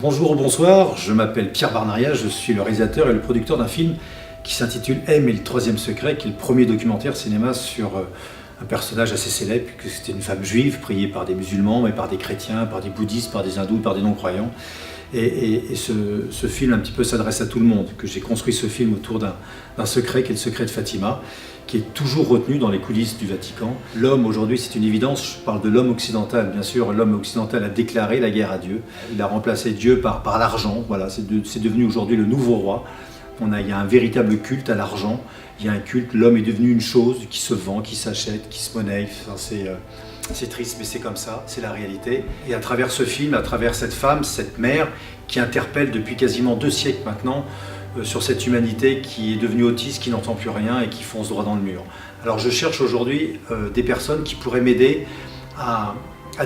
Bonjour, bonsoir, je m'appelle Pierre Barnaria, je suis le réalisateur et le producteur d'un film qui s'intitule M et le troisième secret, qui est le premier documentaire cinéma sur un personnage assez célèbre, puisque c'était une femme juive priée par des musulmans, mais par des chrétiens, par des bouddhistes, par des hindous, par des non-croyants. Et ce film un petit peu s'adresse à tout le monde, que j'ai construit ce film autour d'un secret qui est le secret de Fatima, qui est toujours retenu dans les coulisses du Vatican. L'homme aujourd'hui, c'est une évidence, je parle de l'homme occidental, bien sûr, l'homme occidental a déclaré la guerre à Dieu. Il a remplacé Dieu par l'argent, voilà, c'est devenu aujourd'hui le nouveau roi. Il y a un véritable culte à l'argent, il y a un culte, l'homme est devenu une chose qui se vend, qui s'achète, qui se monnaie, enfin, c'est triste, mais c'est comme ça, c'est la réalité. Et à travers ce film, à travers cette femme, cette mère, qui interpelle depuis quasiment 2 siècles maintenant sur cette humanité qui est devenue autiste, qui n'entend plus rien et qui fonce droit dans le mur. Alors je cherche aujourd'hui des personnes qui pourraient m'aider à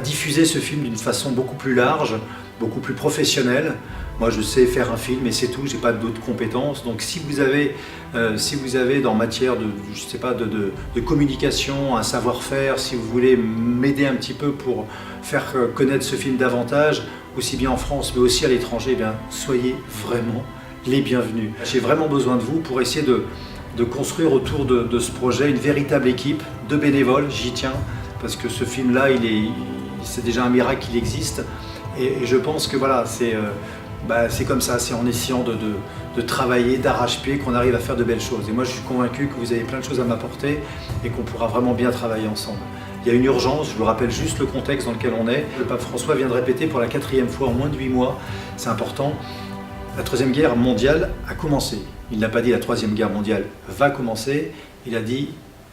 diffuser ce film d'une façon beaucoup plus large, beaucoup plus professionnelle. Moi je sais faire un film et c'est tout, j'ai pas d'autres compétences. Donc si vous avez dans matière de communication un savoir-faire, si vous voulez m'aider un petit peu pour faire connaître ce film davantage, aussi bien en France mais aussi à l'étranger, eh bien soyez vraiment les bienvenus. J'ai vraiment besoin de vous pour essayer de construire autour de ce projet une véritable équipe de bénévoles, j'y tiens, parce que ce film-là, c'est déjà un miracle qu'il existe. Et je pense que voilà, c'est comme ça, c'est en essayant de travailler d'arrache-pied qu'on arrive à faire de belles choses. Et moi je suis convaincu que vous avez plein de choses à m'apporter et qu'on pourra vraiment bien travailler ensemble. Il y a une urgence, je vous rappelle juste le contexte dans lequel on est. Le pape François vient de répéter pour la 4e fois en moins de 8 mois, c'est important, la 3e guerre mondiale a commencé. Il n'a pas dit la 3e guerre mondiale va commencer, il a dit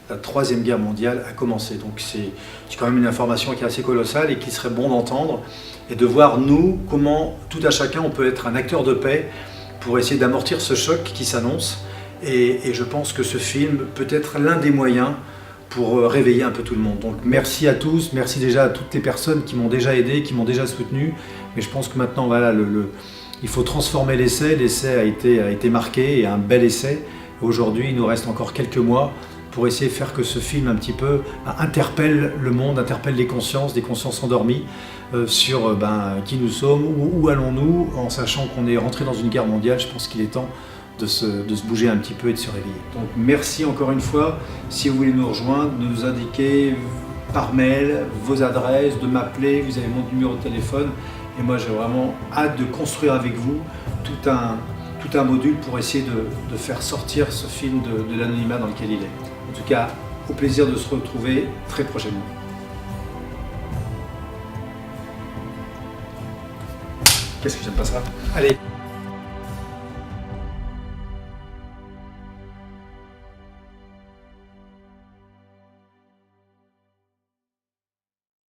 la 3e guerre mondiale a commencé. Donc c'est quand même une information qui est assez colossale et qu'il serait bon d'entendre et de voir nous, comment tout à chacun on peut être un acteur de paix pour essayer d'amortir ce choc qui s'annonce. Et je pense que ce film peut être l'un des moyens pour réveiller un peu tout le monde. Donc merci à tous, merci déjà à toutes les personnes qui m'ont déjà aidé, qui m'ont déjà soutenu. Mais je pense que maintenant, voilà, il faut transformer l'essai. L'essai a été marqué et un bel essai. Aujourd'hui, il nous reste encore quelques mois pour essayer de faire que ce film un petit peu interpelle le monde, interpelle les consciences, des consciences endormies sur qui nous sommes, où allons-nous, en sachant qu'on est rentré dans une guerre mondiale. Je pense qu'il est temps de se bouger un petit peu et de se réveiller. Donc merci encore une fois. Si vous voulez nous rejoindre, de nous indiquer par mail vos adresses, de m'appeler, vous avez mon numéro de téléphone. Et moi j'ai vraiment hâte de construire avec vous tout un module pour essayer de faire sortir ce film de l'anonymat dans lequel il est. En tout cas, au plaisir de se retrouver très prochainement. Qu'est-ce que j'aime pas ça? Allez.